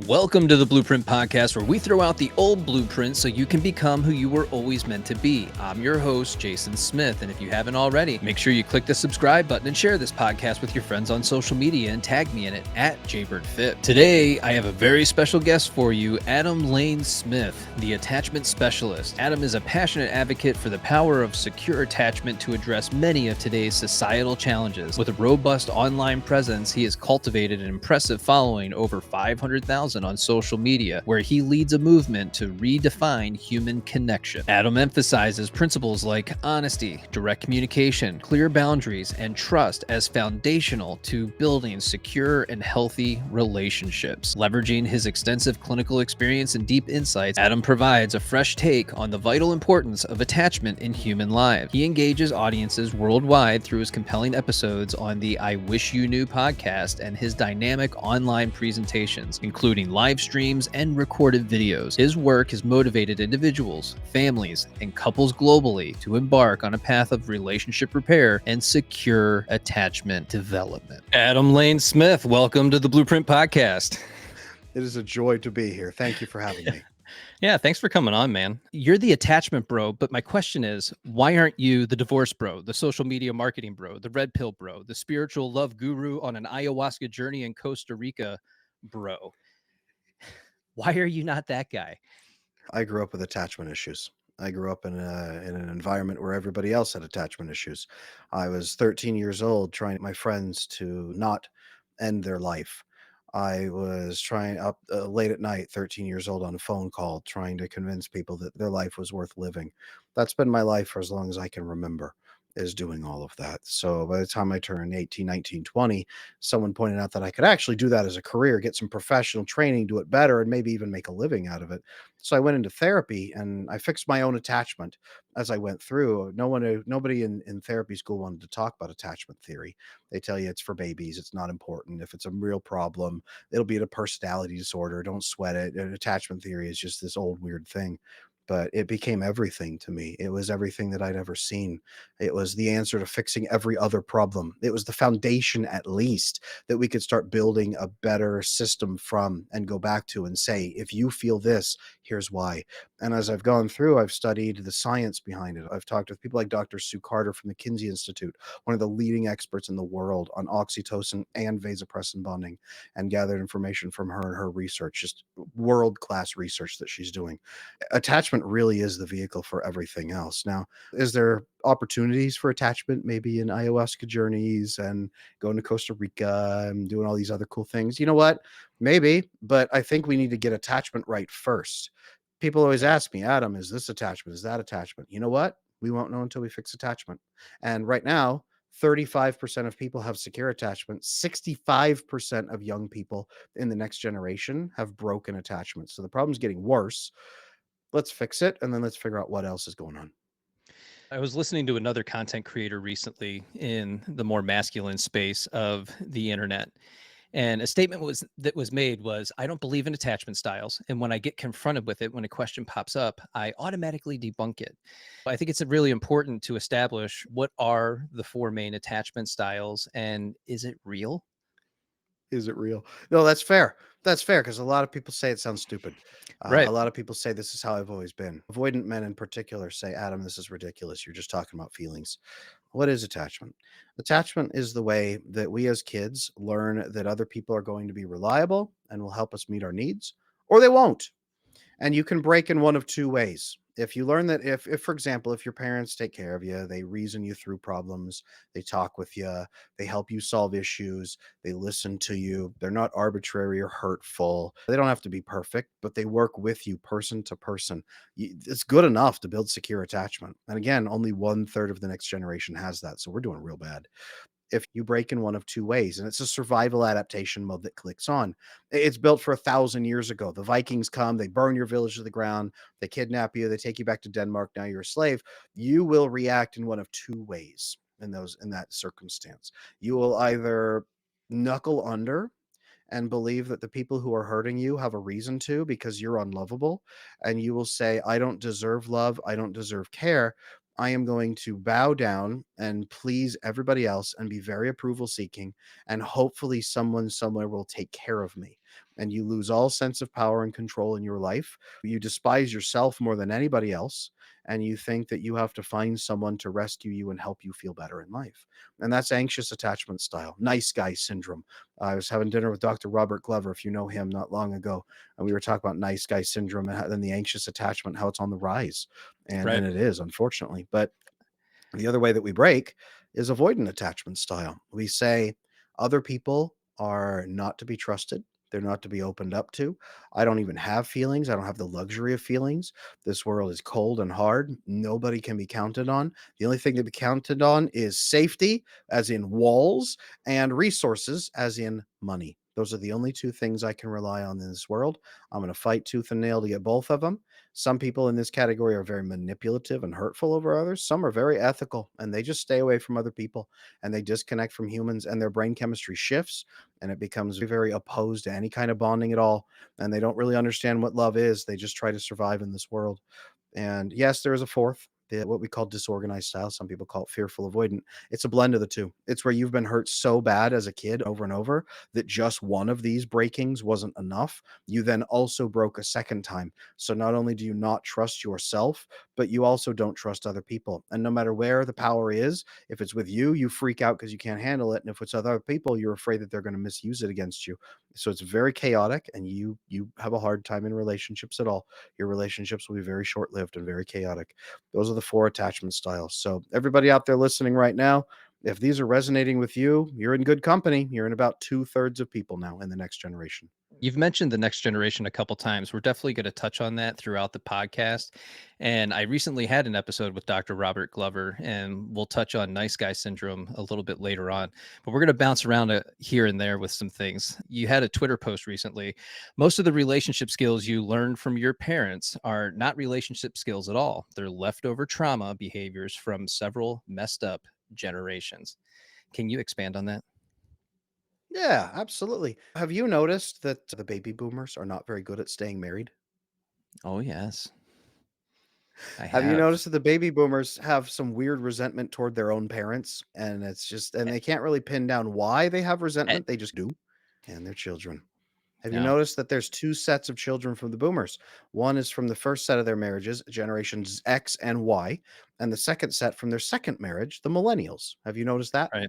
Welcome to the Blueprint Podcast, where we throw out the old blueprint so you can become who you were always meant to be. I'm your host, Jason Smith, and if you haven't already, make sure you click the subscribe button and share this podcast with your friends on social media and tag me in it at JBirdFit. Today, I have a very special guest for you, Adam Lane Smith, the attachment specialist. Adam is a passionate advocate for the power of secure attachment to address many of today's societal challenges. With a robust online presence, he has cultivated an impressive following, over 500,000 on social media, where he leads a movement to redefine human connection. Adam emphasizes principles like honesty, direct communication, clear boundaries, and trust as foundational to building secure and healthy relationships. Leveraging his extensive clinical experience and deep insights, Adam provides a fresh take on the vital importance of attachment in human lives. He engages audiences worldwide through his compelling episodes on the I Wish You Knew podcast and his dynamic online presentations, including live streams and recorded videos. His work has motivated individuals, families, and couples globally to embark on a path of relationship repair and secure attachment development. Adam Lane Smith, welcome to the Blueprint Podcast. It is a joy to be here. Thank you for having me. Yeah, thanks for coming on, man. You're the attachment bro, but my question is, why aren't you the divorce bro, the social media marketing bro, the red pill bro, the spiritual love guru on an ayahuasca journey in Costa Rica bro? Why are you not that guy? I grew up with attachment issues. I grew up in an environment where everybody else had attachment issues. I was 13 years old trying my friends to not end their life. I was trying up late at night, 13 years old, on a phone call, trying to convince people that their life was worth living. That's been my life for as long as I can remember, is doing all of that. So by the time I turned 18, 19, 20, someone pointed out that I could actually do that as a career, get some professional training, do it better, and maybe even make a living out of it. So I went into therapy and I fixed my own attachment as I went through. Nobody in therapy school wanted to talk about attachment theory. They tell you it's for babies, it's not important. If it's a real problem, it'll be a personality disorder. Don't sweat it. And attachment theory is just this old weird thing. But it became everything to me. It was everything that I'd ever seen. It was the answer to fixing every other problem. It was the foundation, at least, that we could start building a better system from and go back to and say, if you feel this, here's why. And as I've gone through, I've studied the science behind it. I've talked with people like Dr. Sue Carter from the Kinsey Institute, one of the leading experts in the world on oxytocin and vasopressin bonding, and gathered information from her and her research, just world-class research that she's doing. Attachment really is the vehicle for everything else. Now, is there opportunities for attachment maybe in ayahuasca journeys and going to Costa Rica and doing all these other cool things? You know what? Maybe, but I think we need to get attachment right first. People always ask me, Adam, is this attachment? Is that attachment? You know what? We won't know until we fix attachment. And right now, 35% of people have secure attachment. 65% of young people in the next generation have broken attachment. So the problem's getting worse. Let's fix it, and then let's figure out what else is going on. I was listening to another content creator recently in the more masculine space of the internet. And a statement was made was, I don't believe in attachment styles. And when I get confronted with it, when a question pops up, I automatically debunk it. I think it's really important to establish what are the four main attachment styles and is it real? Is it real? No, that's fair. That's fair because a lot of people say it sounds stupid. Right. A lot of people say this is how I've always been. Avoidant men in particular say, Adam, this is ridiculous. You're just talking about feelings. What is attachment? Attachment is the way that we as kids learn that other people are going to be reliable and will help us meet our needs, or they won't. And you can break in one of two ways. If you learn that, if for example, if your parents take care of you, they reason you through problems, they talk with you, they help you solve issues, they listen to you, they're not arbitrary or hurtful. They don't have to be perfect, but they work with you person to person. It's good enough to build secure attachment. And again, only 1/3 of the next generation has that. So we're doing real bad if you break in one of two ways. And it's a survival adaptation mode that clicks on. It's built for 1,000 years ago. The Vikings come, they burn your village to the ground, they kidnap you, they take you back to Denmark. Now you're a slave. You will react in one of two ways in that circumstance. You will either knuckle under and believe that the people who are hurting you have a reason to because you're unlovable. And you will say, I don't deserve love. I don't deserve care. I am going to bow down and please everybody else and be very approval seeking. And hopefully, someone somewhere will take care of me. and you lose all sense of power and control in your life. You despise yourself more than anybody else, and you think that you have to find someone to rescue you and help you feel better in life. And that's anxious attachment style, nice guy syndrome. I was having dinner with Dr. Robert Glover, if you know him, not long ago, and we were talking about nice guy syndrome and then the anxious attachment, how it's on the rise. And Right. it is, unfortunately. But the other way that we break is avoidant attachment style. We say other people are not to be trusted. They're not to be opened up to. I don't even have feelings. I don't have the luxury of feelings. This world is cold and hard. Nobody can be counted on. The only thing to be counted on is safety, as in walls, and resources, as in money. Those are the only two things I can rely on in this world. I'm going to fight tooth and nail to get both of them. Some people in this category are very manipulative and hurtful over others. Some are very ethical and they just stay away from other people and they disconnect from humans, and their brain chemistry shifts and it becomes very opposed to any kind of bonding at all. And they don't really understand what love is. They just try to survive in this world. And yes, there is a fourth, what we call disorganized style. Some people call it fearful avoidant. It's a blend of the two. It's where you've been hurt so bad as a kid over and over that just one of these breakings wasn't enough. You then also broke a second time. So not only do you not trust yourself, but you also don't trust other people. And no matter where the power is, if it's with you, you freak out because you can't handle it. And if it's with other people, you're afraid that they're going to misuse it against you. So it's very chaotic, and you have a hard time in relationships at all. Your relationships will be very short-lived and very chaotic. Those are the four attachment styles. So everybody out there listening right now, if these are resonating with you, you're in good company. You're in about two-thirds of people now in the next generation. You've mentioned the next generation a couple times. We're definitely going to touch on that throughout the podcast. And I recently had an episode with Dr. Robert Glover, and we'll touch on nice guy syndrome a little bit later on. But we're going to bounce around here and there with some things. You had a Twitter post recently. Most of the relationship skills you learned from your parents are not relationship skills at all, they're leftover trauma behaviors from several messed up generations. Can you expand on that? Yeah, absolutely. Have you noticed that the baby boomers are not very good at staying married? Oh, yes, I Have you have. noticed that the baby boomers have some weird resentment toward their own parents? And it's just, and they can't really pin down why they have Eh, resentment. They just do. And their children. Have you No. noticed that there's two sets of children from the boomers? One is from the first set of their marriages, generations X and Y, and the second set from their second marriage, the millennials. Have you noticed that? Right.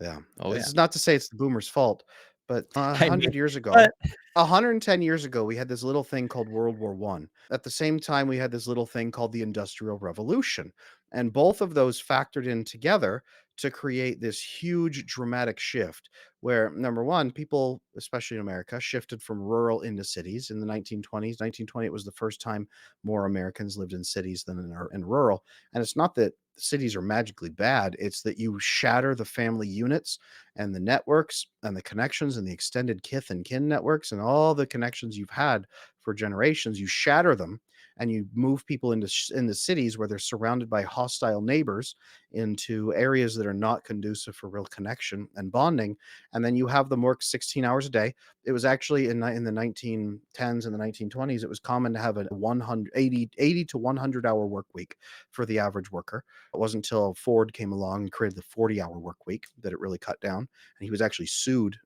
Yeah. Oh, This yeah. is not to say it's the boomers' fault, but I mean, 100 years but ago, 110 years ago, we had this little thing called World War One. At the same time, we had this little thing called the Industrial Revolution. And both of those factored in together to create this huge dramatic shift where, number one, people, especially in America, shifted from rural into cities in the 1920s. 1920, it was the first time more Americans lived in cities than in rural. And it's not that cities are magically bad. It's that you shatter the family units and the networks and the connections and the extended kith and kin networks and all the connections you've had for generations. You shatter them and you move people into cities where they're surrounded by hostile neighbors, into areas that are not conducive for real connection and bonding. And then you have them work 16 hours a day. It was actually in the 1910s and the 1920s, it was common to have a 180 to 100-hour work week for the average worker. It wasn't until Ford came along and created the 40-hour work week that it really cut down. And he was actually sued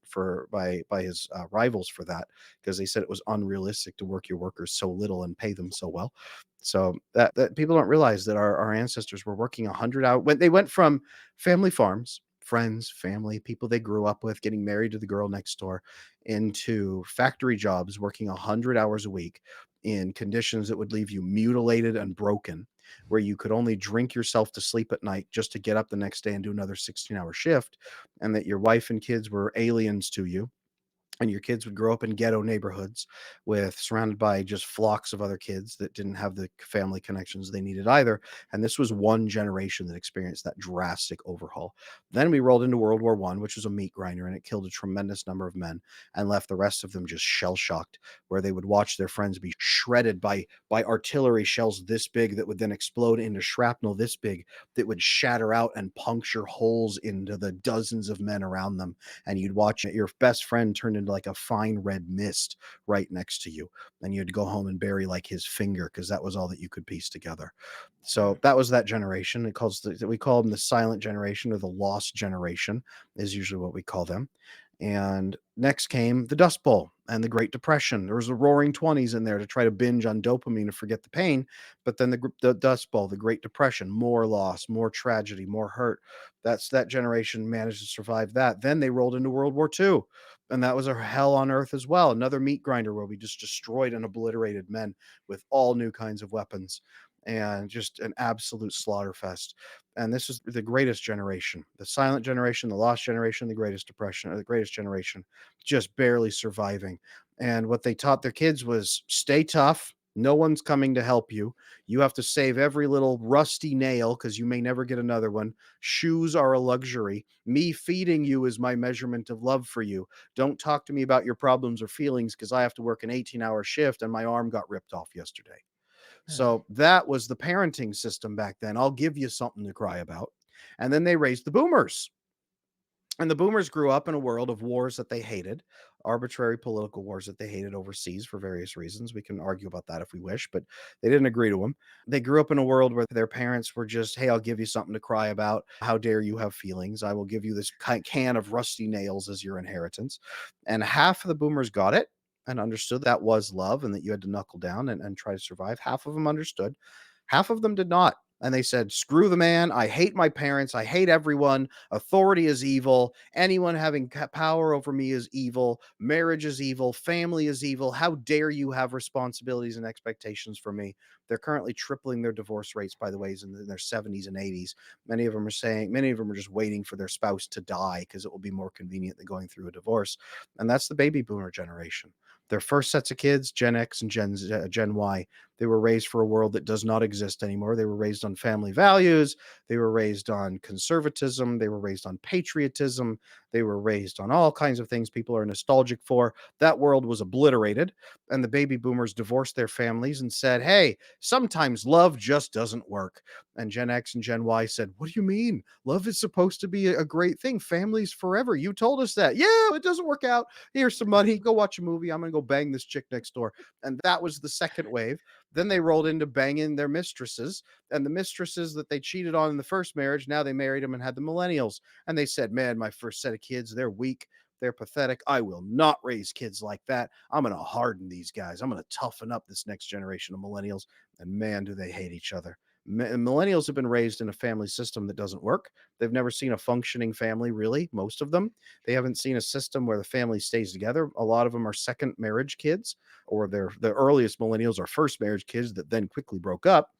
by his rivals for that, because they said it was unrealistic to work your workers so little and pay them so well. So that people don't realize that our ancestors were working 100 hours when they went from family farms, friends, family, people they grew up with, getting married to the girl next door, into factory jobs, working 100 hours a week in conditions that would leave you mutilated and broken, where you could only drink yourself to sleep at night just to get up the next day and do another 16-hour shift, and that your wife and kids were aliens to you, and your kids would grow up in ghetto neighborhoods with surrounded by just flocks of other kids that didn't have the family connections they needed either. And this was one generation that experienced that drastic overhaul. Then we rolled into World War One, which was a meat grinder, and it killed a tremendous number of men and left the rest of them just shell shocked, where they would watch their friends be shredded by artillery shells this big that would then explode into shrapnel this big that would shatter out and puncture holes into the dozens of men around them. And you'd watch your best friend turn into like a fine red mist right next to you. And you'd go home and bury like his finger, because that was all that you could piece together. So that was that generation. We call them the silent generation, or the lost generation is usually what we call them. And next came the Dust Bowl and the Great Depression. There was the Roaring Twenties in there to try to binge on dopamine to forget the pain. But then the Dust Bowl, the Great Depression, more loss, more tragedy, more hurt. That generation managed to survive that. Then they rolled into World War II, and that was a hell on earth as well. Another meat grinder where we just destroyed and obliterated men with all new kinds of weapons, and just an absolute slaughter fest. And this is the greatest generation, the silent generation, the lost generation, the greatest depression, or the greatest generation, just barely surviving. And what they taught their kids was stay tough. No one's coming to help you. You have to save every little rusty nail because you may never get another one. Shoes are a luxury. Me feeding you is my measurement of love for you. Don't talk to me about your problems or feelings because I have to work an 18-hour shift and my arm got ripped off yesterday. Yeah. So that was the parenting system back then. I'll give you something to cry about. And then they raised the boomers. And the boomers grew up in a world of wars that they hated, arbitrary political wars that they hated overseas for various reasons. We can argue about that if we wish, but they didn't agree to them. They grew up in a world where their parents were just, hey, I'll give you something to cry about. How dare you have feelings? I will give you this can of rusty nails as your inheritance. And half of the boomers got it and understood that was love and that you had to knuckle down and try to survive. Half of them understood. Half of them did not. And they said, screw the man. I hate my parents. I hate everyone. Authority is evil. Anyone having power over me is evil. Marriage is evil. Family is evil. How dare you have responsibilities and expectations for me? They're currently tripling their divorce rates, by the way, in their 70s and 80s. Many of them are just waiting for their spouse to die because it will be more convenient than going through a divorce. And that's the baby boomer generation. Their first sets of kids, Gen X and Gen Y, they were raised for a world that does not exist anymore. They were raised on family values. They were raised on conservatism. They were raised on patriotism. They were raised on all kinds of things people are nostalgic for. That world was obliterated. And the baby boomers divorced their families and said, hey, sometimes love just doesn't work. And Gen X and Gen Y said, what do you mean? Love is supposed to be a great thing. Families forever. You told us that. Yeah, it doesn't work out. Here's some money. Go watch a movie. I'm going to go bang this chick next door. And that was the second wave. Then they rolled into banging their mistresses, and the mistresses that they cheated on in the first marriage, now they married them and had the millennials. And they said, man, my first set of kids, they're weak. They're pathetic. I will not raise kids like that. I'm going to harden these guys. I'm going to toughen up this next generation of millennials. And man, do they hate each other. Millennials have been raised in a family system that doesn't work. They've never seen a functioning family, really, most of them. They haven't seen a system where the family stays together. A lot of them are second marriage kids, or the earliest millennials are first marriage kids that then quickly broke up.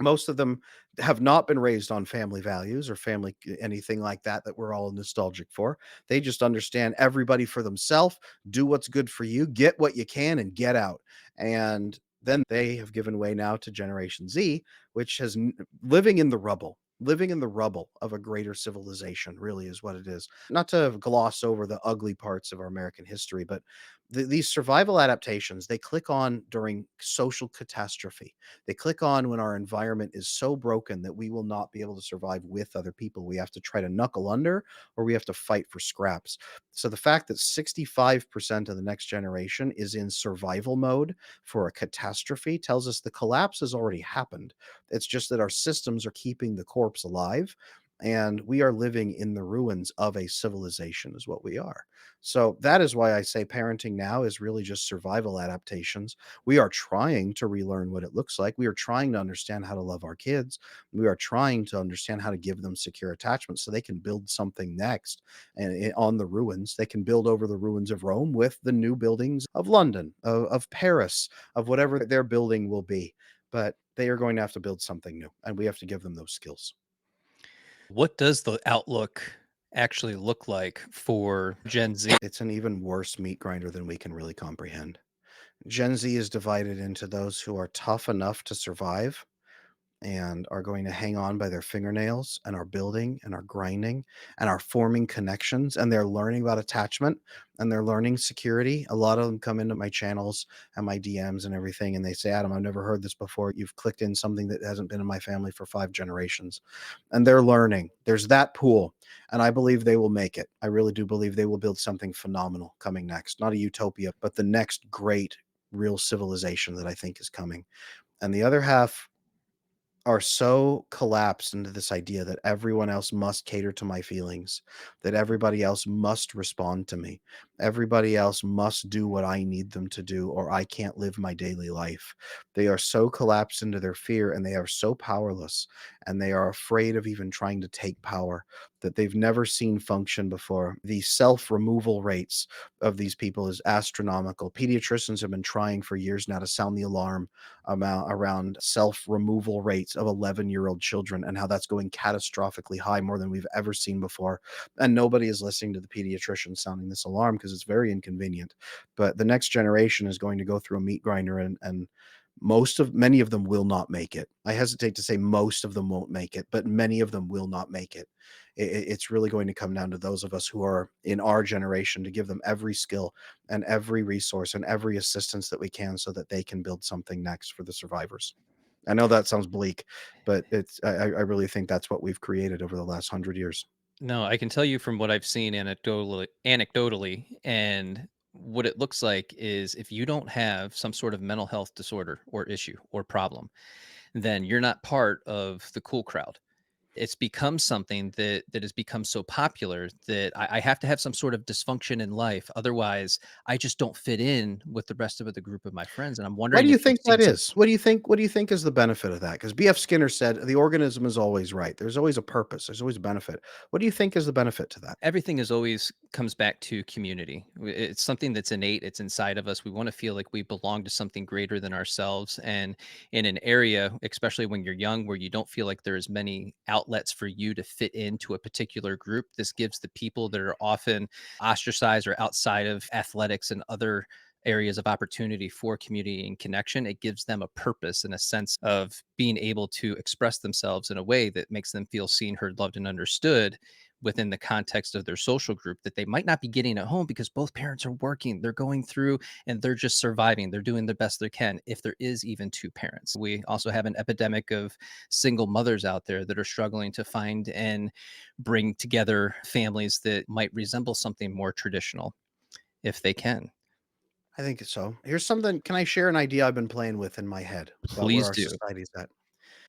Most of them have not been raised on family values or family anything like that we're all nostalgic for. They just understand everybody for themselves, do what's good for you, get what you can and get out. And then they have given way now to Generation Z, which has living in the rubble of a greater civilization, really is what it is. Not to gloss over the ugly parts of our American history, but these survival adaptations, they click on during social catastrophe. They click on when our environment is so broken that we will not be able to survive with other people. We have to try to knuckle under or we have to fight for scraps. So the fact that 65% of the next generation is in survival mode for a catastrophe tells us the collapse has already happened. It's just that our systems are keeping the corpse alive. And we are living in the ruins of a civilization, is what we are. So that is why I say parenting now is really just survival adaptations. We are trying to relearn what it looks like. We are trying to understand how to love our kids. We are trying to understand how to give them secure attachment so they can build something next. And on the ruins, they can build over the ruins of Rome with the new buildings of London, of Paris, of whatever their building will be. But they are going to have to build something new, and we have to give them those skills. What does the outlook actually look like for Gen Z? It's an even worse meat grinder than we can really comprehend. Gen Z is divided into those who are tough enough to survive and are going to hang on by their fingernails and are building and are grinding and are forming connections and they're learning about attachment and they're learning security. A lot of them come into my channels and my DMs and everything and they say, Adam, I've never heard this before. You've clicked in something that hasn't been in my family for 5 generations. And they're learning. There's that pool. And I believe they will make it. I really do believe they will build something phenomenal coming next. Not a utopia, but the next great real civilization that I think is coming. And the other half are so collapsed into this idea that everyone else must cater to my feelings, that everybody else must respond to me, everybody else must do what I need them to do, or I can't live my daily life. They are so collapsed into their fear and they are so powerless and they are afraid of even trying to take power that they've never seen function before. The self removal rates of these people is astronomical. Pediatricians have been trying for years now to sound the alarm amount around self removal rates of 11-year-old children and how that's going catastrophically high, more than we've ever seen before. And nobody is listening to the pediatrician sounding this alarm because it's very inconvenient. But the next generation is going to go through a meat grinder, and many of them will not make it. I hesitate to say most of them won't make it, but many of them will not make it. It's really going to come down to those of us who are in our generation to give them every skill and every resource and every assistance that we can so that they can build something next for the survivors. I know that sounds bleak, but I really think that's what we've created over the last 100 years. No, I can tell you from what I've seen anecdotally, and what it looks like is if you don't have some sort of mental health disorder or issue or problem, then you're not part of the cool crowd. It's become something that has become so popular that I have to have some sort of dysfunction in life. Otherwise, I just don't fit in with the rest of the group of my friends. And I'm Why do wondering you if you've think that seen some. is? What do you think is the benefit of that? Because B.F. Skinner said the organism is always right. There's always a purpose. There's always a benefit. What do you think is the benefit to that? Everything is always comes back to community. It's something that's innate. It's inside of us. We want to feel like we belong to something greater than ourselves. And in an area, especially when you're young, where you don't feel like there's many outlets for you to fit into a particular group, this gives the people that are often ostracized or outside of athletics and other areas of opportunity for community and connection. It gives them a purpose and a sense of being able to express themselves in a way that makes them feel seen, heard, loved, and understood within the context of their social group that they might not be getting at home because both parents are working, they're going through, and they're just surviving, they're doing the best they can, if there is even two parents. We also have an epidemic of single mothers out there that are struggling to find and bring together families that might resemble something more traditional if they can. I think so. Here's something. Can I share an idea I've been playing with in my head about where Please our do. society's at?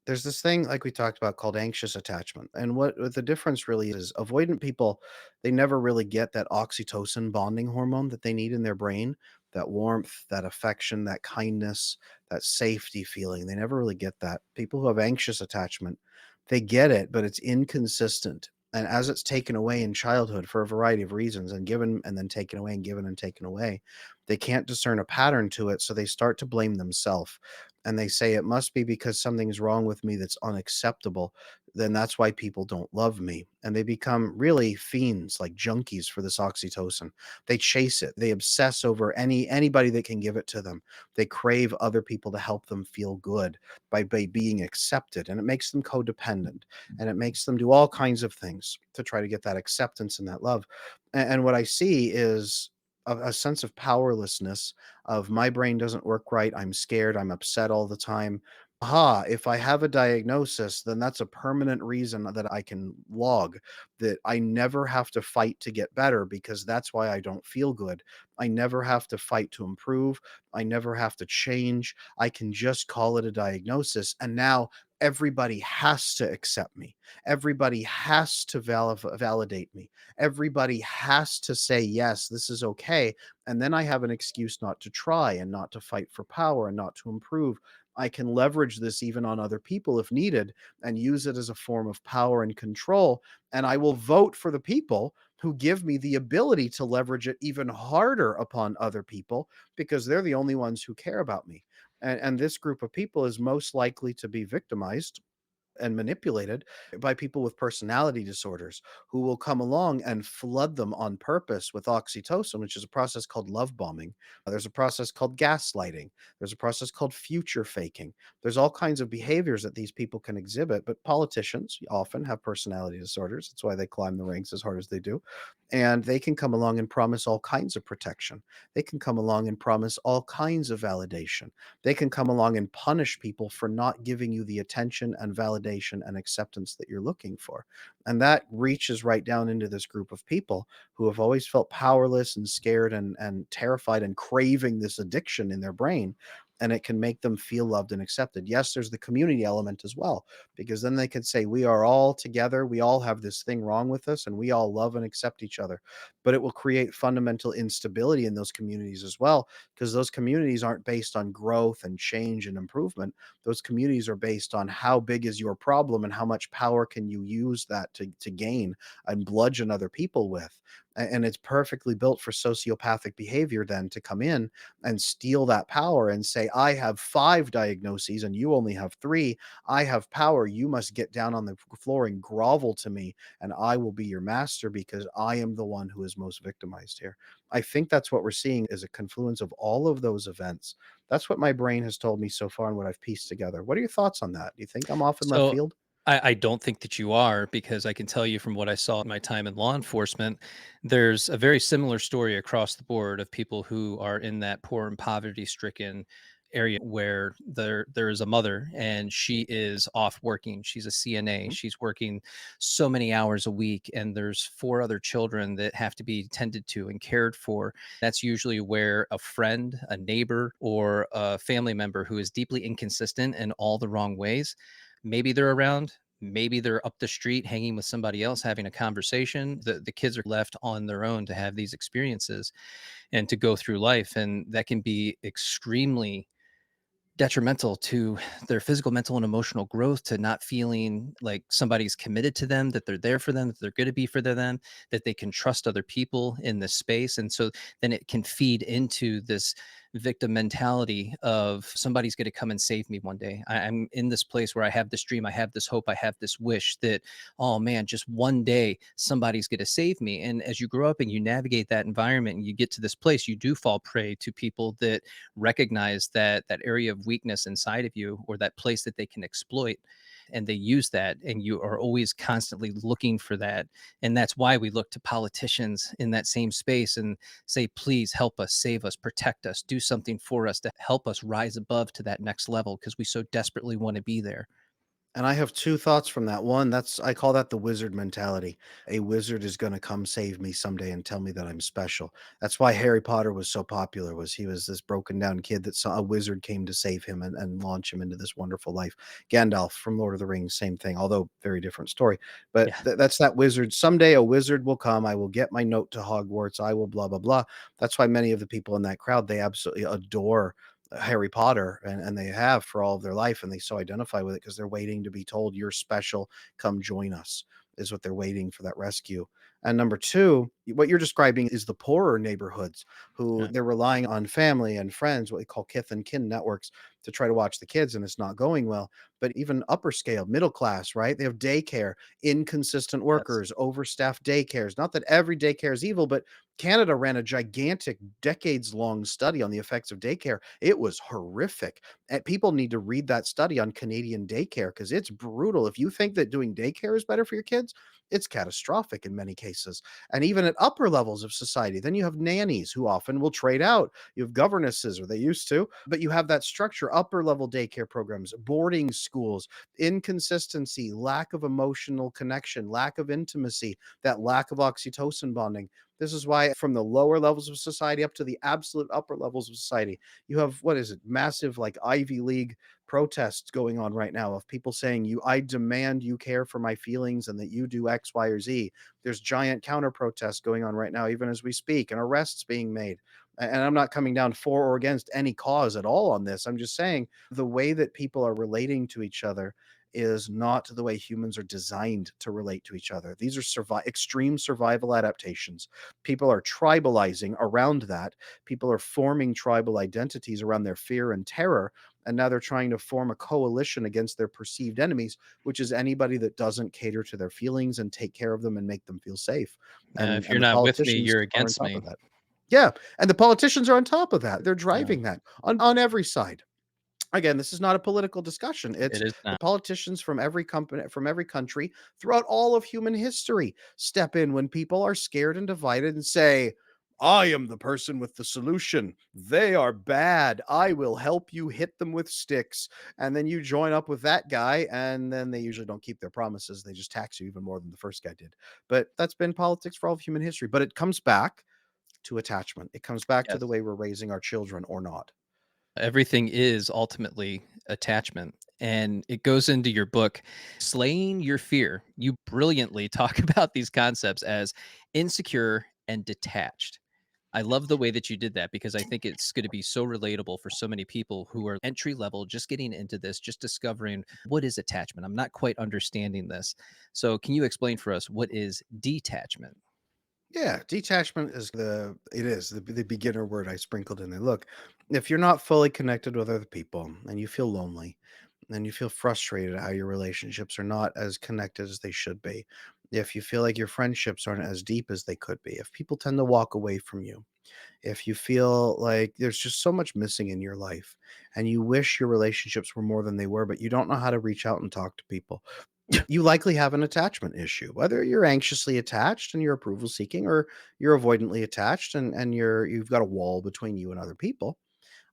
There's this thing like we talked about called anxious attachment. And what the difference really is avoidant people, they never really get that oxytocin bonding hormone that they need in their brain, that warmth, that affection, that kindness, that safety feeling. They never really get that. People who have anxious attachment, they get it, but it's inconsistent. And as it's taken away in childhood for a variety of reasons and given and then taken away and given and taken away, they can't discern a pattern to it. So they start to blame themselves and they say it must be because something's wrong with me that's unacceptable, then that's why people don't love me. And they become really fiends, like junkies for this oxytocin. They chase it. They obsess over anybody that can give it to them. They crave other people to help them feel good by being accepted. And it makes them codependent and it makes them do all kinds of things to try to get that acceptance and that love. And what I see is a sense of powerlessness of my brain doesn't work right. I'm scared. I'm upset all the time. Aha, if I have a diagnosis, then that's a permanent reason that I can log that I never have to fight to get better because that's why I don't feel good. I never have to fight to improve. I never have to change. I can just call it a diagnosis. And now everybody has to accept me. Everybody has to validate me. Everybody has to say, yes, this is okay. And then I have an excuse not to try and not to fight for power and not to improve. I can leverage this even on other people if needed and use it as a form of power and control. And I will vote for the people who give me the ability to leverage it even harder upon other people because they're the only ones who care about me. And this group of people is most likely to be victimized and manipulated by people with personality disorders who will come along and flood them on purpose with oxytocin, which is a process called love bombing. There's a process called gaslighting. There's a process called future faking. There's all kinds of behaviors that these people can exhibit, but politicians often have personality disorders. That's why they climb the ranks as hard as they do. And they can come along and promise all kinds of protection. They can come along and promise all kinds of validation. They can come along and punish people for not giving you the attention and validation and acceptance that you're looking for. And that reaches right down into this group of people who have always felt powerless and scared and terrified and craving this addiction in their brain. and it can make them feel loved and accepted. Yes, there's the community element as well, because then they can say, we are all together, we all have this thing wrong with us, and we all love and accept each other. But it will create fundamental instability in those communities as well, because those communities aren't based on growth and change and improvement. Those communities are based on how big is your problem and how much power can you use that to gain and bludgeon other people with. And it's perfectly built for sociopathic behavior then to come in and steal that power and say, I have five diagnoses and you only have three. I have power. You must get down on the floor and grovel to me, and I will be your master because I am the one who is most victimized here. I think that's what we're seeing is a confluence of all of those events. That's what my brain has told me so far and what I've pieced together. What are your thoughts on that? Do you think I'm off in left So field? I don't think that you are, because I can tell you from what I saw in my time in law enforcement, there's a very similar story across the board of people who are in that poor and poverty stricken area where there is a mother and she is off working. She's a CNA. Mhm. She's working so many hours a week, and there's four other children that have to be tended to and cared for. That's usually where a friend, a neighbor, or a family member who is deeply inconsistent in all the wrong ways, maybe they're around, maybe they're up the street hanging with somebody else having a conversation. The kids are left on their own to have these experiences and to go through life, and that can be extremely detrimental to their physical, mental, and emotional growth, to not feeling like somebody's committed to them, that they're there for them, that they're going to be for them, that they can trust other people in this space. And so then it can feed into this victim mentality of somebody's going to come and save me one day. I'm in this place where I have this dream, I have this hope, I have this wish that, oh man, just one day somebody's going to save me. And as you grow up and you navigate that environment and you get to this place, you do fall prey to people that recognize that area of weakness inside of you, or that place that they can exploit, and they use that, and you are always constantly looking for that. And that's why we look to politicians in that same space and say, please help us, save us, protect us, do something for us to help us rise above to that next level, because we so desperately want to be there. And I have 2 thoughts from that. One, that's I call that the wizard mentality. A wizard is gonna come save me someday and tell me that I'm special. That's why Harry Potter was so popular, was he was this broken down kid that saw a wizard came to save him and launch him into this wonderful life. Gandalf from Lord of the Rings, same thing, although very different story. But Yeah. that's that wizard. Someday a wizard will come. I will get my note to Hogwarts. I will blah blah blah. That's why many of the people in that crowd, they absolutely adore Harry Potter, and they have for all of their life, and they so identify with it because they're waiting to be told, "You're special, come join us," is what they're waiting for, that rescue. And number 2, what you're describing is the poorer neighborhoods who Yeah. they're relying on family and friends, what we call kith and kin networks, to try to watch the kids, and it's not going well. But even upper scale, middle class, right? They have daycare, inconsistent Yes. workers, overstaffed daycares. Not that every daycare is evil, but Canada ran a gigantic decades-long study on the effects of daycare. It was horrific, and people need to read that study on Canadian daycare because it's brutal. If you think that doing daycare is better for your kids, it's catastrophic in many cases. And even at upper levels of society, then you have nannies who often will trade out. You have governesses, or they used to, but you have that structure, upper level daycare programs, boarding schools, inconsistency, lack of emotional connection, lack of intimacy, that lack of oxytocin bonding. This is why from the lower levels of society up to the absolute upper levels of society, you have, what is it, massive like Ivy League protests going on right now of people saying, you, I demand you care for my feelings and that you do X, Y, or Z. There's giant counter protests going on right now, even as we speak, and arrests being made. And I'm not coming down for or against any cause at all on this. I'm just saying the way that people are relating to each other is not the way humans are designed to relate to each other. These are extreme survival adaptations. People are tribalizing around that. People are forming tribal identities around their fear and terror. And now they're trying to form a coalition against their perceived enemies, which is anybody that doesn't cater to their feelings and take care of them and make them feel safe. If And you're the not with me, politicians you're are on against top of me. that. Yeah, and the politicians are on top of that. They're Yeah, driving that on every side. Again, this is not a political discussion. It's it is the not. politicians from every company, from every country throughout all of human history step in when people are scared and divided and say, I am the person with the solution. They are bad. I will help you hit them with sticks. And then you join up with that guy, and then they usually don't keep their promises. They just tax you even more than the first guy did. But that's been politics for all of human history. But it comes back to attachment. It comes back to the Yes. way we're raising our children or not. Everything is ultimately attachment. And it goes into your book, Slaying Your Fear. You brilliantly talk about these concepts as insecure and detached. I love the way that you did that because I think it's going to be so relatable for so many people who are entry level, just getting into this, just discovering what is attachment. I'm not quite understanding this. So, can you explain for us what is detachment? Yeah, detachment is the beginner word I sprinkled in there. Look, if you're not fully connected with other people and you feel lonely and you feel frustrated at how your relationships are not as connected as they should be, if you feel like your friendships aren't as deep as they could be, if people tend to walk away from you, if you feel like there's just so much missing in your life and you wish your relationships were more than they were, but you don't know how to reach out and talk to people, you likely have an attachment issue. Whether you're anxiously attached and you're approval seeking, or you're avoidantly attached and you've got a wall between you and other people.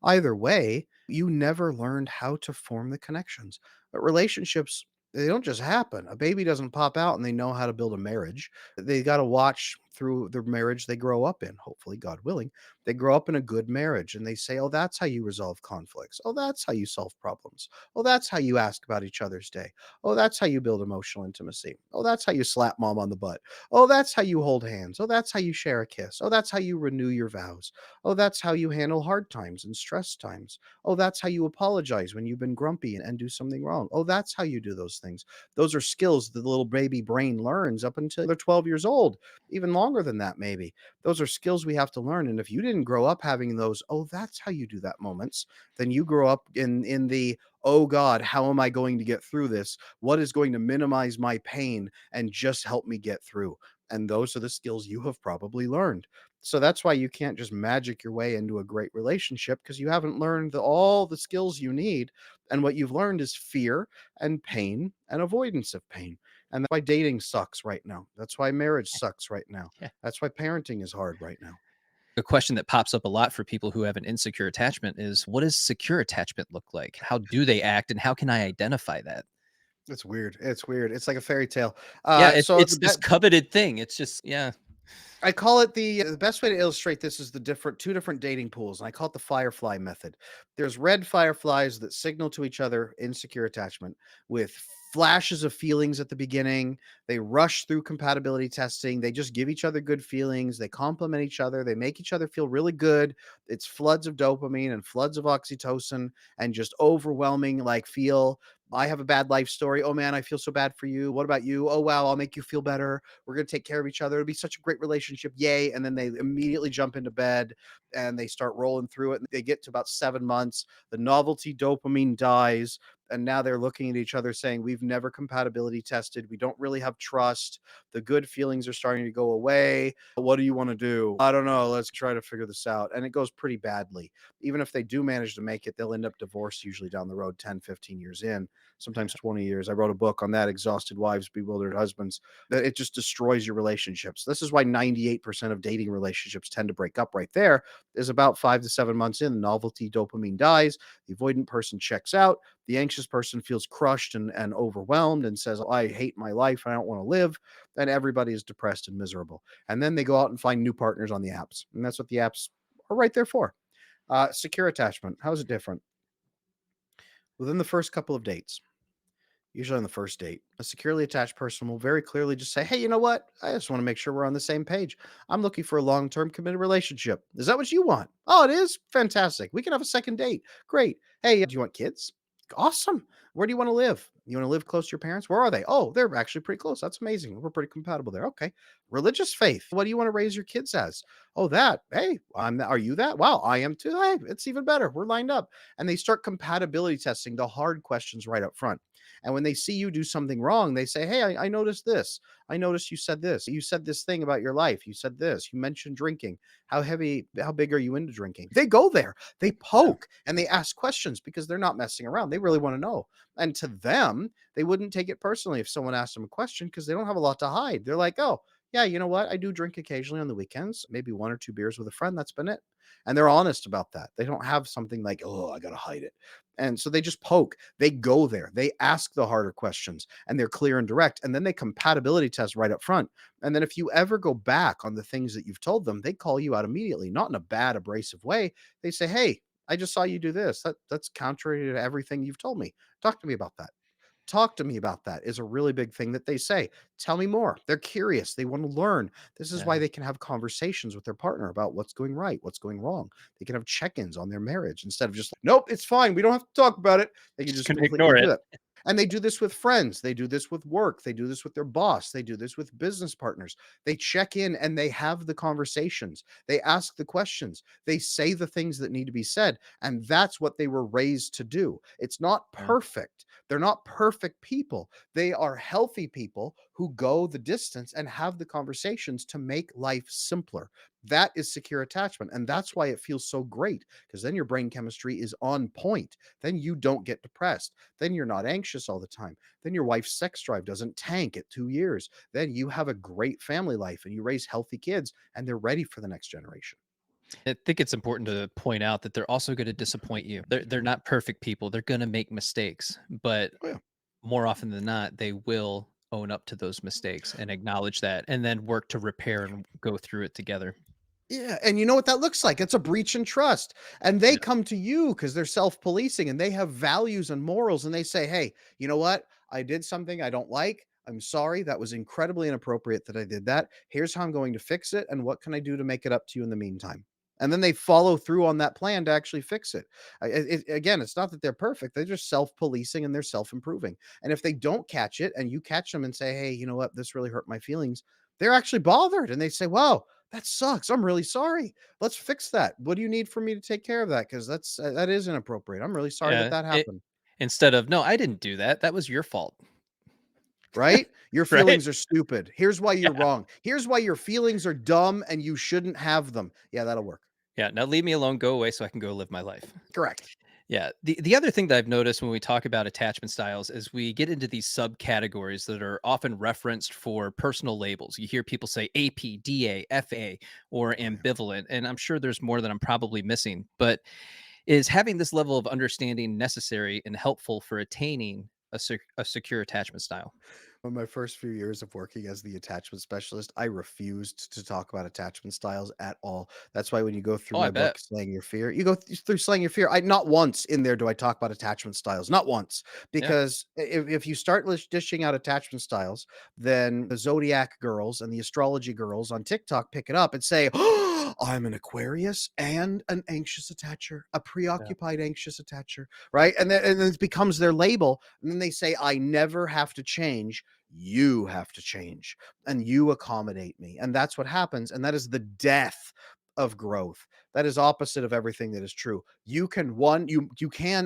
Either way, you never learned how to form the connections. But relationships, they don't just happen. A baby doesn't pop out and they know how to build a marriage. They got to watch through the marriage they grow up in, hopefully, God willing. They grow up in a good marriage and they say, oh, that's how you resolve conflicts. Oh, that's how you solve problems. Oh, that's how you ask about each other's day. Oh, that's how you build emotional intimacy. Oh, that's how you slap mom on the butt. Oh, that's how you hold hands. Oh, that's how you share a kiss. Oh, that's how you renew your vows. Oh, that's how you handle hard times and stress times. Oh, that's how you apologize when you've been grumpy and do something wrong. Oh, that's how you do those things. Those are skills that the little baby brain learns up until they're 12 years old, even longer than that, maybe. Those are skills we have to learn. And if you didn't grow up having those, oh, that's how you do that moments, then you grow up in the, oh God, how am I going to get through this? What is going to minimize my pain and just help me get through? And those are the skills you have probably learned. So that's why you can't just magic your way into a great relationship, because you haven't learned all the skills you need. And what you've learned is fear and pain and avoidance of pain. And that's why dating sucks right now. That's why marriage sucks right now. Yeah. That's why parenting is hard right now. A question that pops up a lot for people who have an insecure attachment is, what does secure attachment look like? How do they act and how can I identify that? It's weird. It's weird. It's like a fairy tale. Yeah, So it's this coveted thing. It's just yeah. I call it the best way to illustrate this is the different two different dating pools, and I call it the firefly method. There's red fireflies that signal to each other insecure attachment with flashes of feelings at the beginning. They rush through compatibility testing. They just give each other good feelings. They compliment each other. They make each other feel really good. It's floods of dopamine and floods of oxytocin and just overwhelming like feel. I have a bad life story. Oh man, I feel so bad for you. What about you? Oh wow, I'll make you feel better. We're going to take care of each other. It'll be such a great relationship. Yay. And then they immediately jump into bed and they start rolling through it. And they get to about 7 months. The novelty dopamine dies. And now they're looking at each other saying, we've never compatibility tested. We don't really have trust. The good feelings are starting to go away. What do you want to do? I don't know. Let's try to figure this out. And it goes pretty badly. Even if they do manage to make it, they'll end up divorced usually down the road 10, 15 years in, sometimes 20 years. I wrote a book on that, Exhausted Wives, Bewildered Husbands, that it just destroys your relationships. This is why 98% of dating relationships tend to break up right there, is about 5 to 7 months in, the novelty dopamine dies, the avoidant person checks out, the anxious person feels crushed and overwhelmed and says, I hate my life, I don't want to live, and everybody is depressed and miserable. And then they go out and find new partners on the apps. And that's what the apps are right there for. Secure attachment. How is it different? Within the first couple of dates, usually on the first date, a securely attached person will very clearly just say, hey, you know what? I just want to make sure we're on the same page. I'm looking for a long term committed relationship. Is that what you want? Oh, it is? Fantastic. We can have a second date. Great. Hey, do you want kids? Awesome. Where do you want to live? You want to live close to your parents? Where are they? Oh, they're actually pretty close. That's amazing. We're pretty compatible there. Okay. Religious faith. What do you want to raise your kids as? Oh, that. Hey, are you that? Wow, I am too. Hey, it's even better. We're lined up. And they start compatibility testing the hard questions right up front. And when they see you do something wrong, they say, hey, I noticed this. I noticed you said this. You said this thing about your life. You said this. You mentioned drinking. How big are you into drinking? They go there. They poke and they ask questions because they're not messing around. They really want to know. And to them, they wouldn't take it personally if someone asked them a question because they don't have a lot to hide. They're like, oh, yeah, you know what? I do drink occasionally on the weekends, maybe 1 or 2 beers with a friend. That's been it. And they're honest about that. They don't have something like, oh, I got to hide it. And so they just poke. They go there. They ask the harder questions and they're clear and direct. And then they compatibility test right up front. And then if you ever go back on the things that you've told them, they call you out immediately, not in a bad, abrasive way. They say, hey, I just saw you do this. That's contrary to everything you've told me. Talk to me about that. Talk to me about that is a really big thing that they say. Tell me more. They're curious. They want to learn. This is why Yeah. they can have conversations with their partner about what's going right, what's going wrong. They can have check-ins on their marriage instead of just, nope, it's fine. We don't have to talk about it. They can Just just gonna completely ignore do it. that. And they do this with friends. They do this with work. They do this with their boss. They do this with business partners. They check in and they have the conversations. They ask the questions. They say the things that need to be said. And that's what they were raised to do. It's not Yeah. perfect. They're not perfect people. They are healthy people who go the distance and have the conversations to make life simpler. That is secure attachment. And that's why it feels so great, because then your brain chemistry is on point. Then you don't get depressed. Then you're not anxious all the time. Then your wife's sex drive doesn't tank at 2 years. Then you have a great family life and you raise healthy kids and they're ready for the next generation. I think it's important to point out that they're also gonna disappoint you. They're not perfect people. They're gonna make mistakes, but Oh, yeah. more often than not, they will own up to those mistakes and acknowledge that and then work to repair and go through it together. Yeah, and you know what that looks like? It's a breach in trust. And they Yeah. come to you because they're self-policing and they have values and morals and they say, "Hey, you know what? I did something I don't like. I'm sorry. That was incredibly inappropriate that I did that. Here's how I'm going to fix it and what can I do to make it up to you in the meantime?" And then they follow through on that plan to actually fix it. Again, it's not that they're perfect. They're just self-policing and they're self-improving. And if they don't catch it and you catch them and say, "Hey, you know what? This really hurt my feelings." They're actually bothered and they say, "Wow, that sucks. I'm really sorry. Let's fix that. What do you need for me to take care of that? Because that is inappropriate. I'm really sorry that Yeah, that happened." instead of, "No, I didn't do that. That was your fault." Right? Your Right? feelings are stupid. Here's why you're Yeah. wrong. Here's why your feelings are dumb and you shouldn't have them. Yeah, that'll work. Yeah, "Now leave me alone, go away so I can go live my life." Correct. Yeah. The other thing that I've noticed when we talk about attachment styles is we get into these subcategories that are often referenced for personal labels. You hear people say AP, DA, FA, or Oh, yeah. ambivalent, and I'm sure there's more that I'm probably missing. But is having this level of understanding necessary and helpful for attaining a secure attachment style? On my first few years of working as the attachment specialist, I refused to talk about attachment styles at all. That's why when you go through Oh, I my bet. book, Slaying Your Fear, you go through Slaying Your Fear. I not once in there do I talk about attachment styles. Not once. Yeah. Because if you start dishing out attachment styles, then the zodiac girls and the astrology girls on TikTok pick it up and say, "Oh, I'm an Aquarius and an anxious attacher, a Yeah. preoccupied anxious attacher." Right. And then it becomes their label. And then they say, "I never have to change. You have to change and you accommodate me." And that's what happens. And that is the death of growth. That is opposite of everything that is true. You can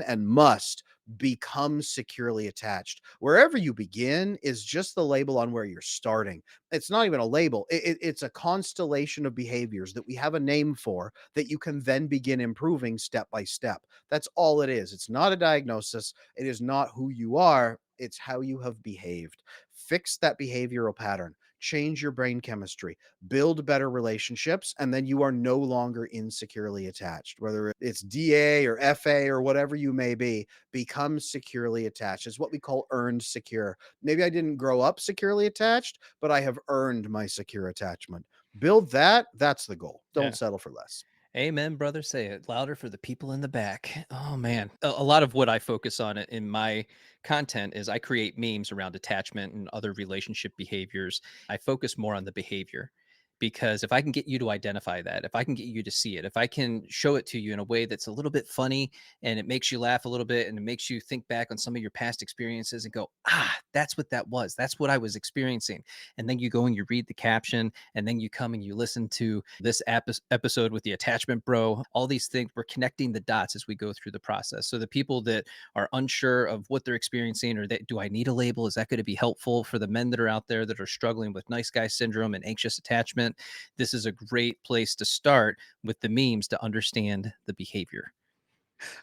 and must become securely attached. Wherever you begin is just the label on where you're starting. It's not even a label. It's a constellation of behaviors that we have a name for that you can then begin improving step by step. That's all it is. It's not a diagnosis. It is not who you are. It's how you have behaved. Fix that behavioral pattern, change your brain chemistry, build better relationships, and then you are no longer insecurely attached. Whether it's DA or FA or whatever you may be, become securely attached. It's what we call earned secure. Maybe I didn't grow up securely attached, but I have earned my secure attachment. Build that. That's the goal. Don't Yeah. settle for less. Amen, brother. Say it louder for the people in the back. Oh man, a lot of what I focus on in my content is I create memes around attachment and other relationship behaviors. I focus more on the behavior because if I can get you to identify that, if I can get you to see it, if I can show it to you in a way that's a little bit funny and it makes you laugh a little bit and it makes you think back on some of your past experiences and go, ah, that's what that was. That's what I was experiencing. And then you go and you read the caption and then you come and you listen to this episode with the attachment bro. All these things, we're connecting the dots as we go through the process. So the people that are unsure of what they're experiencing or that, do I need a label? Is that going to be helpful for the men that are out there that are struggling with nice guy syndrome and anxious attachment? This is a great place to start with the memes to understand the behavior.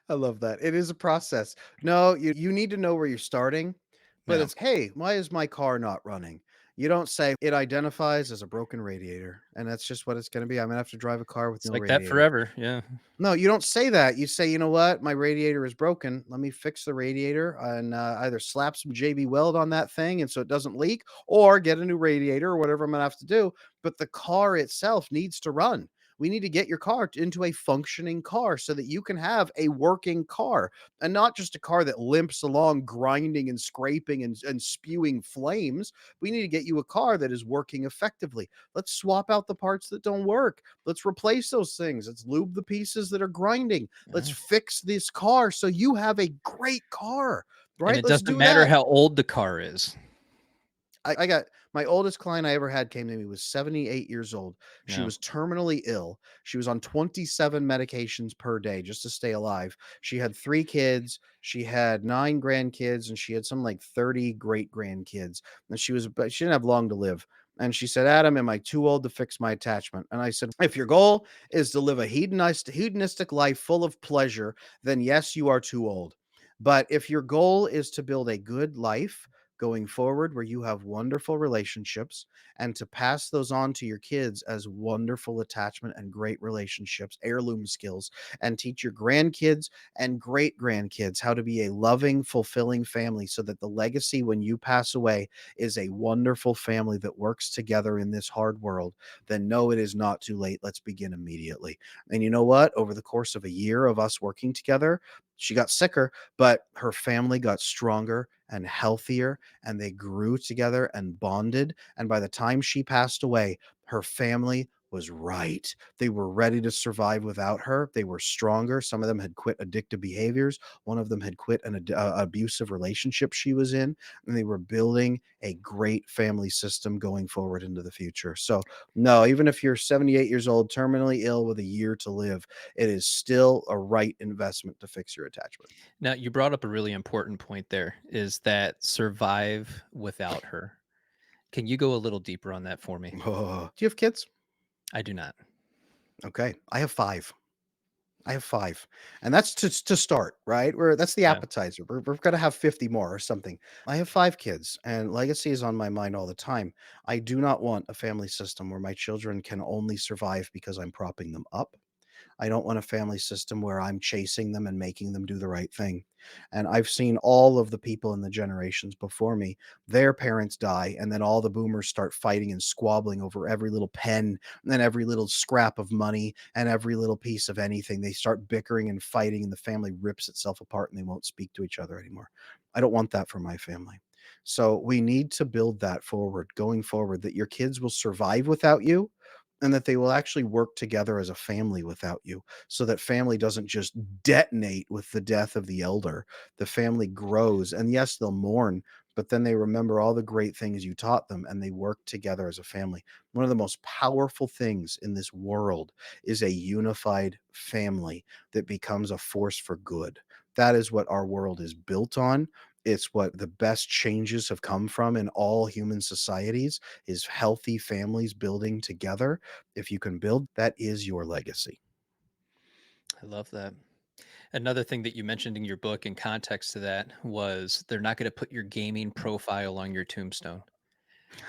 I love that. It is a process. No, you need to know where you're starting, but Yeah. it's, "Hey, why is my car not running?" You don't say, "It identifies as a broken radiator," and that's just what it's gonna be. I'm gonna have to drive a car with It's no like that radiator. forever. Yeah. No, you don't say that. You say, "You know what? My radiator is broken. Let me fix the radiator and, either slap some JB Weld on that thing and so it doesn't leak or get a new radiator or whatever I'm gonna have to do, but the car itself needs to run." We need to get your car into a functioning car so that you can have a working car, and not just a car that limps along, grinding and scraping and spewing flames. We need to get you a car that is working effectively. Let's swap out the parts that don't work. Let's replace those things. Let's lube the pieces that are grinding. Let's Yeah. fix this car so you have a great car, And right? it Let's doesn't do matter that. how old the car is. I got my oldest client I ever had came to me was 78 years old. She Yeah. was terminally ill. She was on 27 medications per day just to stay alive. She had 3 kids, she had 9 grandkids, and she had some like 30 great grandkids. And but she didn't have long to live. And she said, "Adam, am I too old to fix my attachment?" And I said, "If your goal is to live a hedonistic life full of pleasure, then yes, you are too old. But if your goal is to build a good life going forward where you have wonderful relationships and to pass those on to your kids as wonderful attachment and great relationships, heirloom skills, and teach your grandkids and great grandkids how to be a loving, fulfilling family so that the legacy when you pass away is a wonderful family that works together in this hard world, then no, it is not too late. Let's begin immediately." And you know what? Over the course of a year of us working together, she got sicker, but her family got stronger and healthier, and they grew together and bonded. And by the time she passed away, her family was right. They were ready to survive without her. They were stronger. Some of them had quit addictive behaviors. One of them had quit an abusive relationship she was in, and they were building a great family system going forward into the future. So, no, even if you're 78 years old, terminally ill with a year to live, it is still a right investment to fix your attachment. Now, you brought up a really important point there, is that survive without her. Can you go a little deeper on that for me? Oh. Do you have kids? I do not. Okay. I have 5. I have 5. And that's to start, right? That's the Yeah. appetizer. We're gonna have 50 more or something. I have 5 kids, and legacy is on my mind all the time. I do not want a family system where my children can only survive because I'm propping them up. I don't want a family system where I'm chasing them and making them do the right thing. And I've seen all of the people in the generations before me, their parents die, and then all the boomers start fighting and squabbling over every little pen and every little scrap of money and every little piece of anything. They start bickering and fighting, and the family rips itself apart and they won't speak to each other anymore. I don't want that for my family. So we need to build that forward, going forward, that your kids will survive without you and that they will actually work together as a family without you so that family doesn't just detonate with the death of the elder. The family grows, and yes, they'll mourn, but then they remember all the great things you taught them and they work together as a family. One of the most powerful things in this world is a unified family that becomes a force for good. That is what our world is built on. It's what the best changes have come from in all human societies is healthy families building together. If you can build, that is your legacy. I love that. Another thing that you mentioned in your book in context to that was they're not going to put your gaming profile on your tombstone.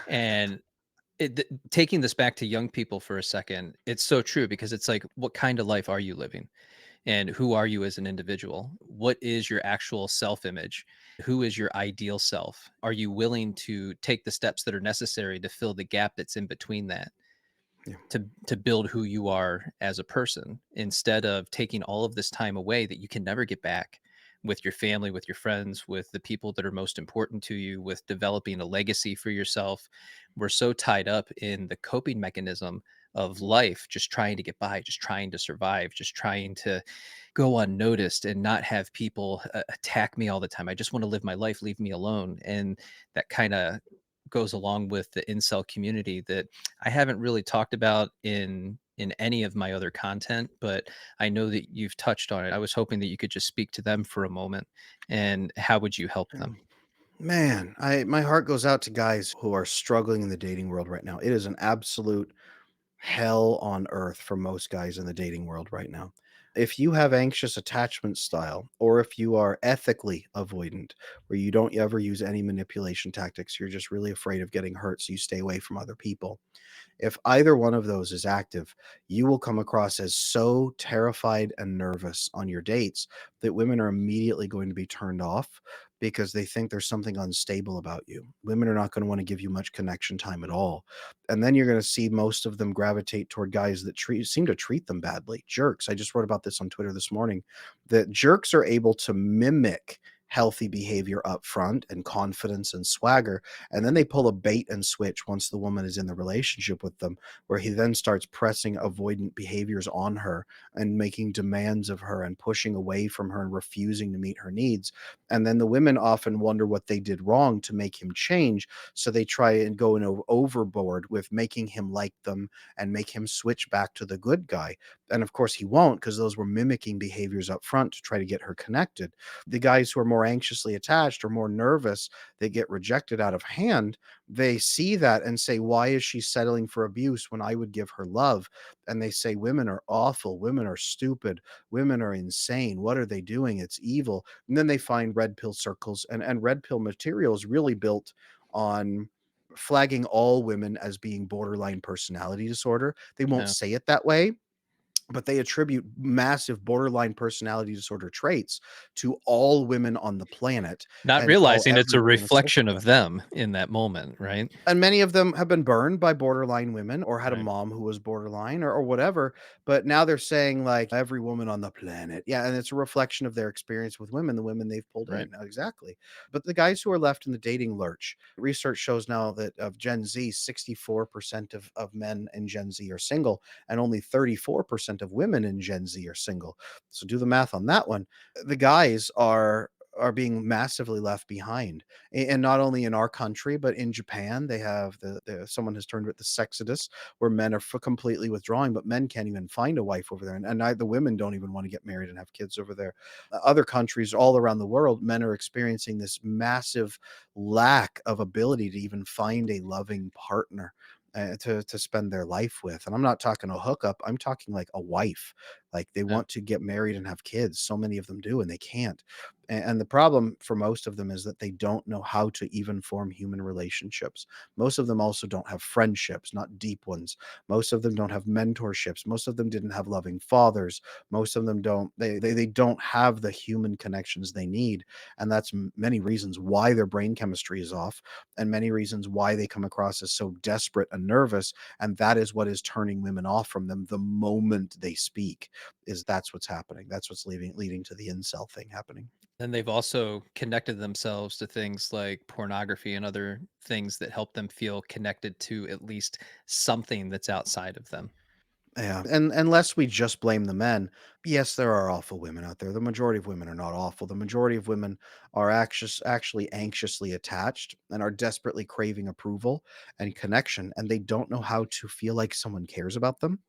And taking this back to young people for a second, it's so true because it's like, what kind of life are you living? And who are you as an individual? What is your actual self image? Who is your ideal self? Are you willing to take the steps that are necessary to fill the gap that's in between that? Yeah. To build who you are as a person instead of taking all of this time away that you can never get back with your family, with your friends, with the people that are most important to you, with developing a legacy for yourself. We're so tied up in the coping mechanism of life, just trying to get by, just trying to survive, just trying to go unnoticed and not have people attack me all the time. I just want to live my life, leave me alone. And that kind of goes along with the incel community that I haven't really talked about in any of my other content, but I know that you've touched on it. I was hoping that you could just speak to them for a moment, and how would you help Yeah. them? Man, I my heart goes out to guys who are struggling in the dating world right now. It is an absolute hell on earth for most guys in the dating world right now. If you have anxious attachment style, or if you are ethically avoidant, where you don't ever use any manipulation tactics, you're just really afraid of getting hurt, so you stay away from other people. If either one of those is active, you will come across as so terrified and nervous on your dates that women are immediately going to be turned off. because they think there's something unstable about you. Women are not going to want to give you much connection time at all. And then you're going to see most of them gravitate toward guys that seem to treat them badly. Jerks. I just wrote about this on Twitter this morning, that jerks are able to mimic healthy behavior up front and confidence and swagger, and then they pull a bait and switch once the woman is in the relationship with them, where he then starts pressing avoidant behaviors on her and making demands of her and pushing away from her and refusing to meet her needs. And then the women often wonder what they did wrong to make him change, so they try and go overboard with making him like them and make him switch back to the good guy. And of course he won't, because those were mimicking behaviors up front to try to get her connected. The guys who are more anxiously attached or more nervous, they get rejected out of hand. They see that and say, why is she settling for abuse when I would give her love? And they say, women are awful, women are stupid, women are insane, what are they doing? It's evil. And then they find red pill circles, and red pill material is really built on flagging all women as being borderline personality disorder. They won't Yeah. say it that way, but they attribute massive borderline personality disorder traits to all women on the planet Not and call realizing it's every a woman a reflection psychopath. of them in that moment, right? And many of them have been burned by borderline women or had a Right. mom who was borderline or whatever. But now they're saying, like, every woman on the planet. Yeah. And it's a reflection of their experience with women, the women they've pulled Right. in. Exactly. But the guys who are left in the dating lurch, research shows now that of Gen Z, 64% of men in Gen Z are single, and only 34% of women in Gen Z are single. So do the math on that one. The guys are being massively left behind, and not only in our country but in Japan. They have the someone has termed it the sexodus, where men are completely withdrawing, but men can't even find a wife over there, and the women don't even want to get married and have kids over there. Other countries all around the world, men are experiencing this massive lack of ability to even find a loving partner, to spend their life with. And I'm not talking a hookup, I'm talking like a wife. Like, they Yeah. want to get married and have kids, so many of them do, and they can't. And the problem for most of them is that they don't know how to even form human relationships. Most of them also don't have friendships, not deep ones. Most of them don't have mentorships. Most of them didn't have loving fathers. Most of them don't. They don't have the human connections they need, and that's many reasons why their brain chemistry is off, and many reasons why they come across as so desperate and nervous. And that is what is turning women off from them the moment they speak. Is That's what's happening. That's what's leading to the incel thing happening. And they've also connected themselves to things like pornography and other things that help them feel connected to at least something that's outside of them. Yeah, and unless we just blame the men, yes, there are awful women out there. The majority of women are not awful. The majority of women are actually anxiously attached and are desperately craving approval and connection, and they don't know how to feel like someone cares about them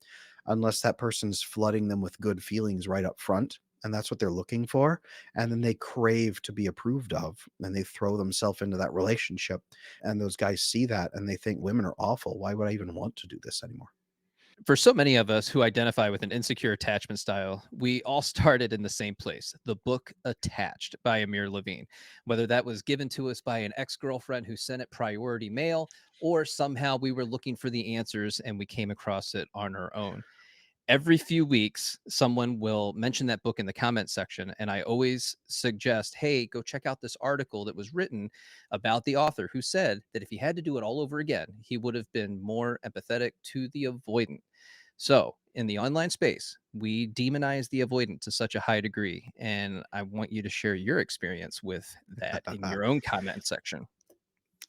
unless that person's flooding them with good feelings right up front. And that's what they're looking for. And then they crave to be approved of, and they throw themselves into that relationship. And those guys see that and they think women are awful. Why would I even want to do this anymore? For so many of us who identify with an insecure attachment style, we all started in the same place, the book Attached by Amir Levine. Whether that was given to us by an ex girlfriend who sent it priority mail, or somehow we were looking for the answers and we came across it on our own. Every few weeks, someone will mention that book in the comment section. And I always suggest, hey, go check out this article that was written about the author who said that if he had to do it all over again, he would have been more empathetic to the avoidant. So, in the online space, we demonize the avoidant to such a high degree. And I want you to share your experience with that in your own comment section.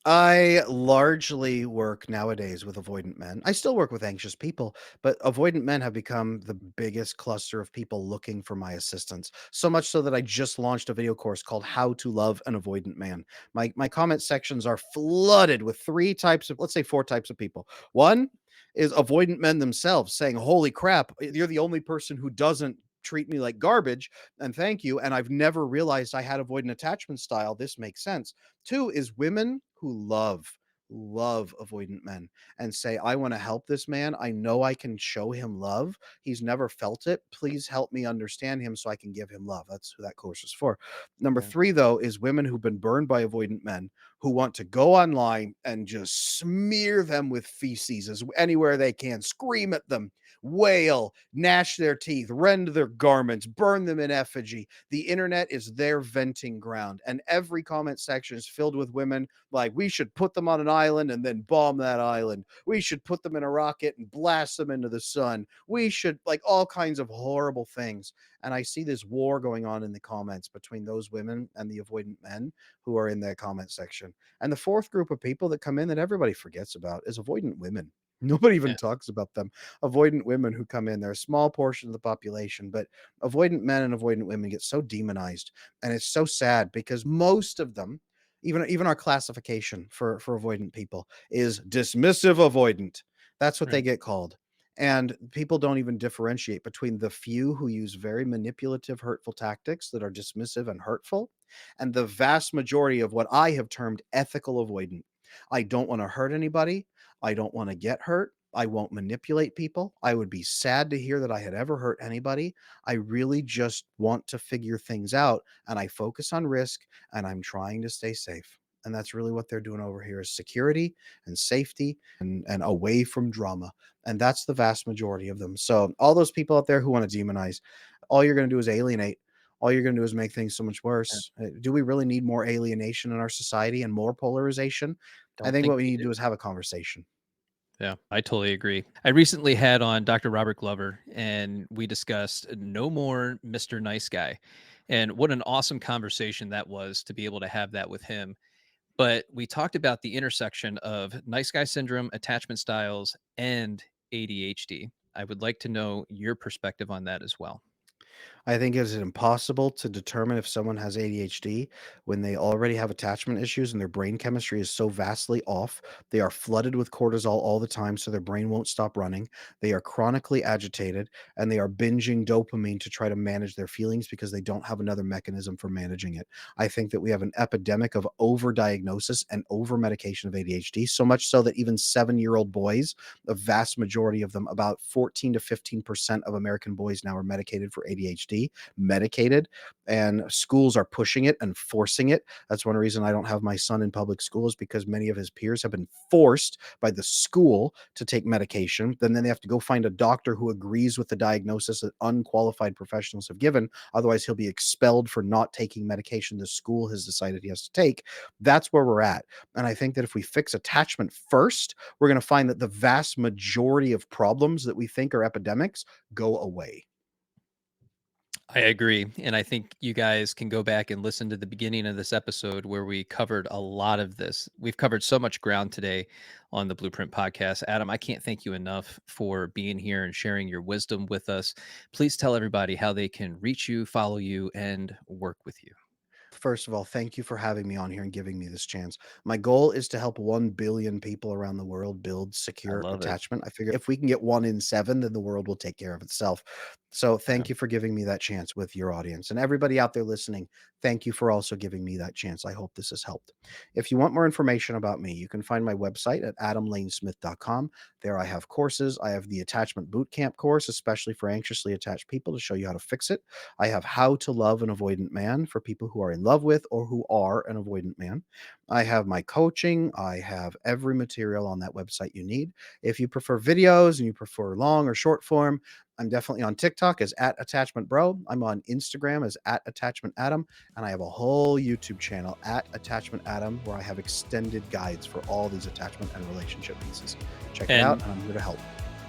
I largely work nowadays with avoidant men. I still work with anxious people, but avoidant men have become the biggest cluster of people looking for my assistance. So much so that I just launched a video course called How to Love an Avoidant Man. My comment sections are flooded with three types of, let's say four types of people. One is avoidant men themselves saying, "Holy crap, you're the only person who doesn't treat me like garbage, and thank you. And I've never realized I had avoidant attachment style. This makes sense." Two is women who love avoidant men and say, "I want to help this man. I know I can show him love. He's never felt it. Please help me understand him so I can give him love." That's who that course is for. Number Yeah. three, though, is women who've been burned by avoidant men who want to go online and just smear them with feces as anywhere they can, scream at them. wail, gnash their teeth, rend their garments, burn them in effigy. The internet is their venting ground. And every comment section is filled with women like, we should put them on an island and then bomb that island. We should put them in a rocket and blast them into the sun. We should, like, all kinds of horrible things. And I see this war going on in the comments between those women and the avoidant men who are in their comment section. And the fourth group of people that come in that everybody forgets about is avoidant women. Nobody even Yeah. talks about them. Avoidant women who come in, they're a small portion of the population, but avoidant men and avoidant women get so demonized. And it's so sad because most of them, even our classification for avoidant people is dismissive avoidant. That's what they Right. get called. And people don't even differentiate between the few who use very manipulative, hurtful tactics that are dismissive and hurtful, and the vast majority of what I have termed ethical avoidant. I don't want to hurt anybody. I don't want to get hurt. I won't manipulate people. I would be sad to hear that I had ever hurt anybody. I really just want to figure things out, and I focus on risk, and I'm trying to stay safe. And that's really what they're doing over here is security and safety and away from drama. And that's the vast majority of them. So all those people out there who want to demonize, all you're going to do is alienate. All you're going to do is make things so much Yeah. worse. Do we really need more alienation in our society and more polarization? I Don't think think what we we need to do. do is have a conversation. Yeah, I totally agree. I recently had on Dr. Robert Glover, and we discussed no more Mr. Nice Guy. And what an awesome conversation that was to be able to have that with him. But we talked about the intersection of nice guy syndrome, attachment styles, and ADHD. I would like to know your perspective on that as well. I think it's impossible to determine if someone has ADHD when they already have attachment issues and their brain chemistry is so vastly off. They are flooded with cortisol all the time, so their brain won't stop running. They are chronically agitated and they are binging dopamine to try to manage their feelings because they don't have another mechanism for managing it. I think that we have an epidemic of overdiagnosis and over medication of ADHD, so much so that even 7-year-old boys, the vast majority of them, about 14 to 15% of American boys now are medicated for ADHD, medicated, and schools are pushing it and forcing it. That's one reason I don't have my son in public schools because many of his peers have been forced by the school to take medication. Then they have to go find a doctor who agrees with the diagnosis that unqualified professionals have given. Otherwise, he'll be expelled for not taking medication the school has decided he has to take. That's where we're at. And I think that if we fix attachment first, we're going to find that the vast majority of problems that we think are epidemics go away. I agree. And I think you guys can go back and listen to the beginning of this episode where we covered a lot of this. We've covered so much ground today on the Blueprint podcast. Adam, I can't thank you enough for being here and sharing your wisdom with us. Please tell everybody how they can reach you, follow you, and work with you. First of all, thank you for having me on here and giving me this chance. My goal is to help 1 billion people around the world build I secure love it. attachment. I figure if we can get 1 in 7, then the world will take care of itself. So Yeah. thank you for giving me that chance with your audience. And everybody out there listening, thank you for also giving me that chance. I hope this has helped. If you want more information about me, you can find my website at adamlanesmith.com. There I have courses. I have the attachment bootcamp course, especially for anxiously attached people to show you how to fix it. I have How to Love an Avoidant Man for people who are in love with or who are an avoidant man. I have my coaching. I have every material on that website you need. If you prefer videos and you prefer long or short form, I'm definitely on TikTok as at Attachment Bro. I'm on Instagram as at Attachment Adam. And I have a whole YouTube channel at Attachment Adam where I have extended guides for all these attachment and relationship pieces. Check it out, And and I'm here to help.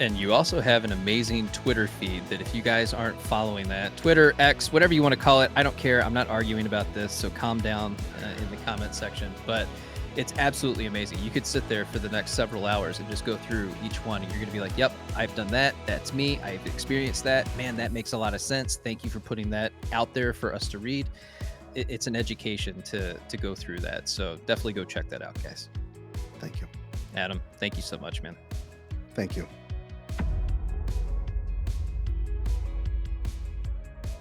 And you also have an amazing Twitter feed that if you guys aren't following that, Twitter, X, whatever you want to call it, I don't care. I'm not arguing about this. So calm down in the comment section. But it's absolutely amazing. You could sit there for the next several hours and just go through each one. And you're going to be like, yep, I've done that. That's me. I've experienced that. Man, that makes a lot of sense. Thank you for putting that out there for us to read. It's an education to go through that. So definitely go check that out, guys. Thank you. Adam, thank you so much, man. Thank you.